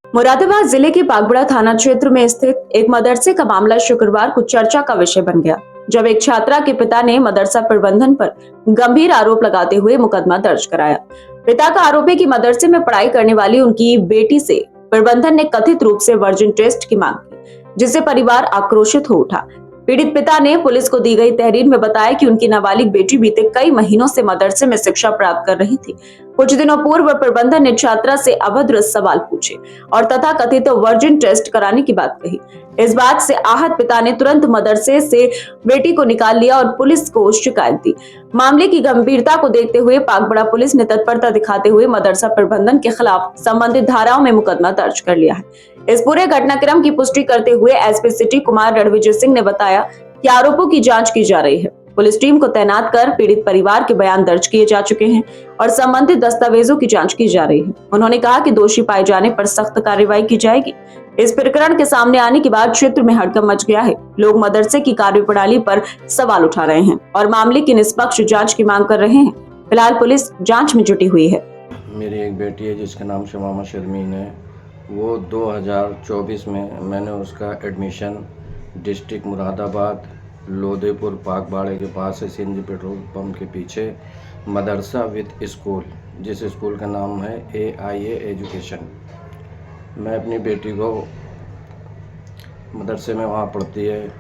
मुरादाबाद जिले के बागबड़ा थाना क्षेत्र में स्थित एक मदरसे का मामला शुक्रवार को चर्चा का विषय बन गया, जब एक छात्रा के पिता ने मदरसा प्रबंधन पर गंभीर आरोप लगाते हुए मुकदमा दर्ज कराया। पिता का आरोप है कि मदरसे में पढ़ाई करने वाली उनकी बेटी से प्रबंधन ने कथित रूप से वर्जिन टेस्ट की मांग की, जिससे परिवार आक्रोशित हो उठा। पीड़ित पिता ने पुलिस को दी गई तहरीर में बताया कि उनकी नाबालिग बेटी बीते कई महीनों से मदरसे में शिक्षा प्राप्त कर रही थी। कुछ दिनों पूर्व प्रबंधन ने छात्रा से अभद्र सवाल पूछे और तथाकथित वर्जिन टेस्ट कराने की बात कही। इस बात से आहत पिता ने तुरंत मदरसे से बेटी को निकाल लिया और पुलिस को शिकायत दी। मामले की गंभीरता को देखते हुए बागबड़ा पुलिस ने तत्परता दिखाते हुए मदरसा प्रबंधन के खिलाफ संबंधित धाराओं में मुकदमा दर्ज कर लिया है। इस पूरे घटनाक्रम की पुष्टि करते हुए एसपी सिटी कुमार रणविजय सिंह ने बताया कि आरोपों की जांच की जा रही है। पुलिस टीम को तैनात कर पीड़ित परिवार के बयान दर्ज किए जा चुके हैं और संबंधित दस्तावेजों की जांच की जा रही है। उन्होंने कहा कि दोषी पाए जाने पर सख्त कार्रवाई की जाएगी। इस प्रकरण के सामने आने के बाद क्षेत्र में हड़कंप मच गया है। लोग मदरसे की कार्यप्रणाली पर सवाल उठा रहे हैं और मामले की निष्पक्ष जांच की मांग कर रहे हैं। फिलहाल पुलिस जांच में जुटी हुई है। मेरी एक बेटी है जिसका नाम शमामा शर्मीन है। वो 2024 में मैंने उसका एडमिशन डिस्ट्रिक्ट मुरादाबाद लोधेपुर बागबाड़े के पास है, सीएनजी पेट्रोल पंप के पीछे मदरसा विद स्कूल, जिस स्कूल का नाम है AIA एजुकेशन। मैं अपनी बेटी को मदरसे में वहाँ पढ़ती है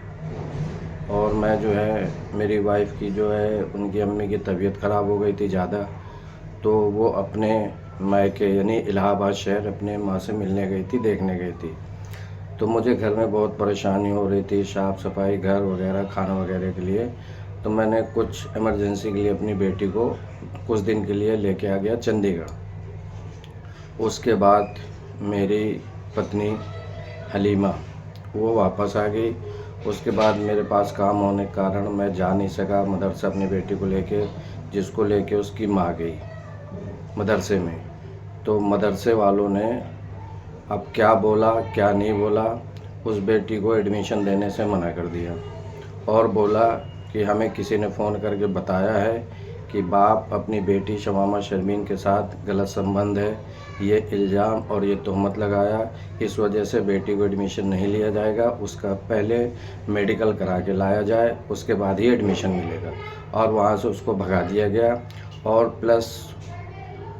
और मैं जो है मेरी वाइफ की जो है उनकी अम्मी की तबीयत ख़राब हो गई थी ज़्यादा, तो वो अपने मायके यानी इलाहाबाद शहर अपने माँ से मिलने गई थी, देखने गई थी। तो मुझे घर में बहुत परेशानी हो रही थी, साफ़ सफाई घर वगैरह खाना वगैरह के लिए। तो मैंने कुछ इमरजेंसी के लिए अपनी बेटी को कुछ दिन के लिए लेके आ गया चंडीगढ़। उसके बाद मेरी पत्नी हलीमा वो वापस आ गई। उसके बाद मेरे पास काम होने के कारण मैं जा नहीं सका मदरसा अपनी बेटी को लेके, जिसको लेके उसकी माँ गई मदरसे में। तो मदरसे वालों ने अब क्या बोला क्या नहीं बोला, उस बेटी को एडमिशन देने से मना कर दिया और बोला कि हमें किसी ने फ़ोन करके बताया है कि बाप अपनी बेटी शमामा शर्मीन के साथ गलत संबंध है, ये इल्ज़ाम और ये तहमत लगाया, इस वजह से बेटी को एडमिशन नहीं लिया जाएगा। उसका पहले मेडिकल करा के लाया जाए, उसके बाद ही एडमिशन मिलेगा। और वहाँ से उसको भगा दिया गया। और प्लस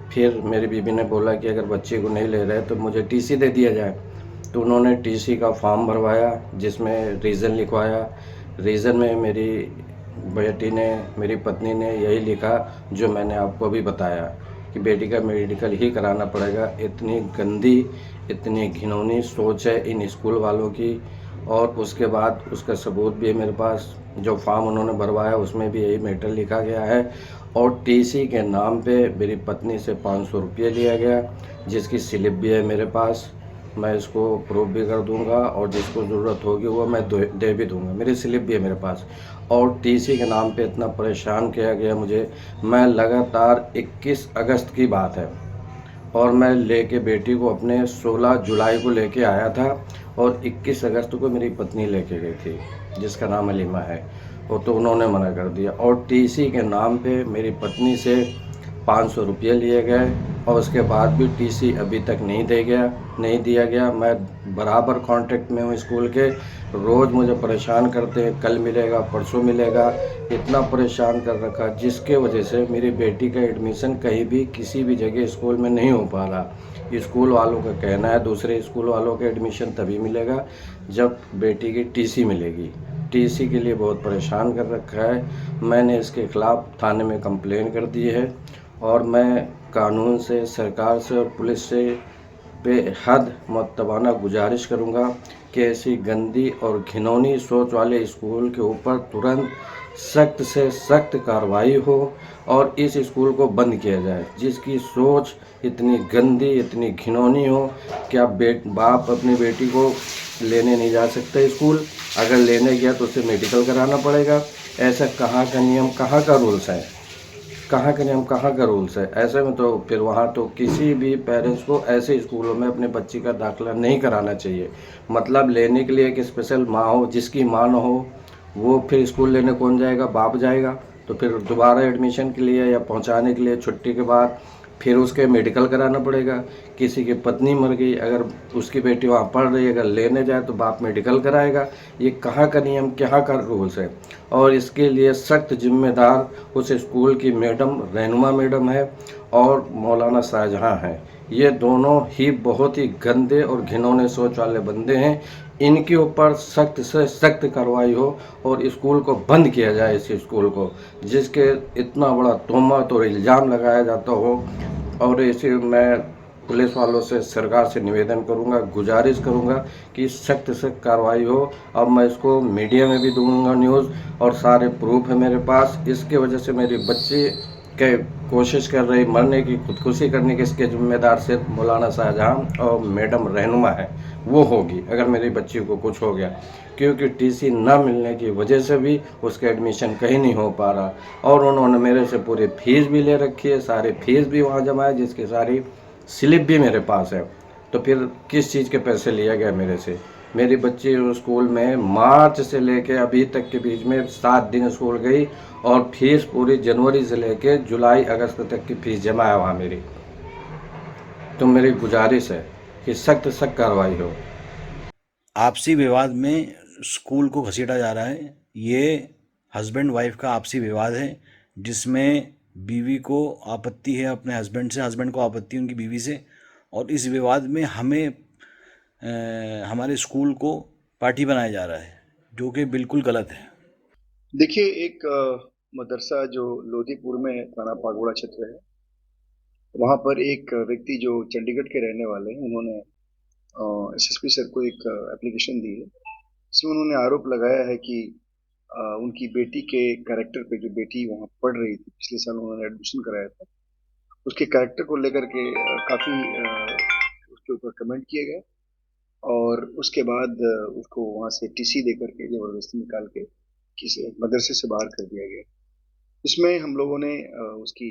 फिर मेरी बीवी ने बोला कि अगर बच्चे को नहीं ले रहे तो मुझे टीसी दे दिया जाए। तो उन्होंने टीसी का फॉर्म भरवाया, जिसमें रीज़न लिखवाया। रीज़न में मेरी बेटी ने, मेरी पत्नी ने यही लिखा जो मैंने आपको अभी बताया कि बेटी का मेडिकल ही कराना पड़ेगा। इतनी गंदी, इतनी घिनौनी सोच है इन स्कूल वालों की। और उसके बाद उसका सबूत भी है मेरे पास, जो फॉर्म उन्होंने भरवाया उसमें भी यही मैटर लिखा गया है। और टीसी के नाम पे मेरी पत्नी से 500 रुपये लिया गया, जिसकी स्लिप भी है मेरे पास। मैं इसको प्रूफ भी कर दूंगा और जिसको ज़रूरत होगी वो मैं दे भी दूंगा, मेरी स्लिप भी है मेरे पास। और टीसी के नाम पे इतना परेशान किया गया मुझे। मैं लगातार 21 अगस्त की बात है और मैं लेके बेटी को अपने 16 जुलाई को लेके आया था और 21 अगस्त को मेरी पत्नी लेके गई थी, जिसका नाम हलीमा है। वो तो उन्होंने मना कर दिया और टीसी के नाम पे मेरी पत्नी से 500 रुपये लिए गए और उसके बाद भी टीसी अभी तक नहीं दिया गया। मैं बराबर कांटेक्ट में हूँ स्कूल के, रोज़ मुझे परेशान करते हैं, कल मिलेगा परसों मिलेगा, इतना परेशान कर रखा, जिसके वजह से मेरी बेटी का एडमिशन कहीं भी किसी भी जगह स्कूल में नहीं हो पा रहा। स्कूल वालों का कहना है दूसरे स्कूल वालों का एडमिशन तभी मिलेगा जब बेटी की टीसी मिलेगी। टीसी के लिए बहुत परेशान कर रखा है। मैंने इसके ख़िलाफ़ थाने में कंप्लेन कर दी है और मैं कानून से, सरकार से और पुलिस से बेहद मुअत्तबाना गुजारिश करूंगा कि ऐसी गंदी और घिनौनी सोच वाले स्कूल के ऊपर तुरंत सख्त से सख्त कार्रवाई हो और इस स्कूल को बंद किया जाए, जिसकी सोच इतनी गंदी, इतनी घिनौनी हो कि आप बाप अपनी बेटी को लेने नहीं जा सकते स्कूल। अगर लेने गया तो उसे मेडिकल कराना पड़ेगा। ऐसा कहाँ का नियम, कहाँ का रूल्स है, कहाँ का नियम, कहाँ का रूल्स है? ऐसे में तो फिर वहाँ तो किसी भी पेरेंट्स को ऐसे स्कूलों में अपने बच्चे का दाखिला नहीं कराना चाहिए। मतलब लेने के लिए एक स्पेशल माँ हो, जिसकी माँ ना हो वो फिर स्कूल लेने कौन जाएगा? बाप जाएगा। तो फिर दोबारा एडमिशन के लिए या पहुँचाने के लिए छुट्टी के बाद फिर उसके मेडिकल कराना पड़ेगा। किसी की पत्नी मर गई, अगर उसकी बेटी वहाँ पढ़ रही है, अगर लेने जाए तो बाप मेडिकल कराएगा। ये कहाँ का नियम, कहाँ का रूल्स है? और इसके लिए सख्त जिम्मेदार उस स्कूल की मैडम रहनुमा मैडम है और मौलाना शाहजहाँ हैं। ये दोनों ही बहुत ही गंदे और घिनौने सोच वाले बंदे हैं। इनके ऊपर सख्त से सख्त कार्रवाई हो और स्कूल को बंद किया जाए, इस स्कूल को, जिसके इतना बड़ा तोहमत और इल्ज़ाम लगाया जाता हो। और ऐसे मैं पुलिस वालों से, सरकार से निवेदन करूंगा, गुजारिश करूंगा कि सख्त से कार्रवाई हो। अब मैं इसको मीडिया में भी दूंगा न्यूज़, और सारे प्रूफ है मेरे पास। इसके वजह से मेरी बच्ची के कोशिश कर रही मरने की, खुदकुशी करने की, इसके जिम्मेदार से मौलाना शाहजहाँ और मैडम रहनुमा है, वो होगी अगर मेरी बच्ची को कुछ हो गया। क्योंकि टीसी ना मिलने की वजह से भी उसका एडमिशन कहीं नहीं हो पा रहा, और उन्होंने मेरे से पूरी फीस भी ले रखी है, सारी फीस भी वहाँ जमा है, जिसकी सारी स्लिप भी मेरे पास है। तो फिर किस चीज़ के पैसे लिया गया मेरे से? मेरी बच्ची स्कूल में मार्च से लेके अभी तक के बीच में 7 दिन स्कूल गई, और फीस पूरी जनवरी से लेके जुलाई अगस्त तक की फीस जमा है वहाँ मेरी। तो मेरी गुजारिश है कि सख्त सख्त कार्रवाई हो। आपसी विवाद में स्कूल को घसीटा जा रहा है। ये हस्बैंड वाइफ का आपसी विवाद है, जिसमें बीवी को आपत्ति है अपने हस्बैंड से, हस्बैंड को आपत्ति है उनकी बीवी से, और इस विवाद में हमें हमारे स्कूल को पार्टी बनाया जा रहा है, जो कि बिल्कुल गलत है। देखिए, एक मदरसा जो लोधीपुर में थाना फागुड़ा क्षेत्र है, वहाँ पर एक व्यक्ति जो चंडीगढ़ के रहने वाले हैं, उन्होंने एसएसपी सर को एक एप्लीकेशन दी है। इसमें उन्होंने आरोप लगाया है कि उनकी बेटी के कैरेक्टर पे, जो बेटी वहाँ पढ़ रही थी, पिछले साल उन्होंने एडमिशन कराया था, उसके कैरेक्टर को लेकर के काफ़ी उसके ऊपर कमेंट किए गए, और उसके बाद उसको वहाँ से टीसी दे करके जबरदस्ती निकाल के किसी मदरसे से बाहर कर दिया गया। इसमें हम लोगों ने उसकी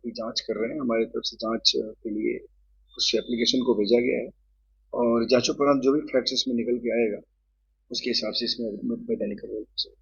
भी जांच कर रहे हैं। हमारी तरफ से जांच के लिए उस एप्लीकेशन को भेजा गया है, और जांचों पर जो भी फैक्ट्स इसमें निकल के आएगा, उसके हिसाब से इसमें वैधानिक कार्रवाई की जाएगी।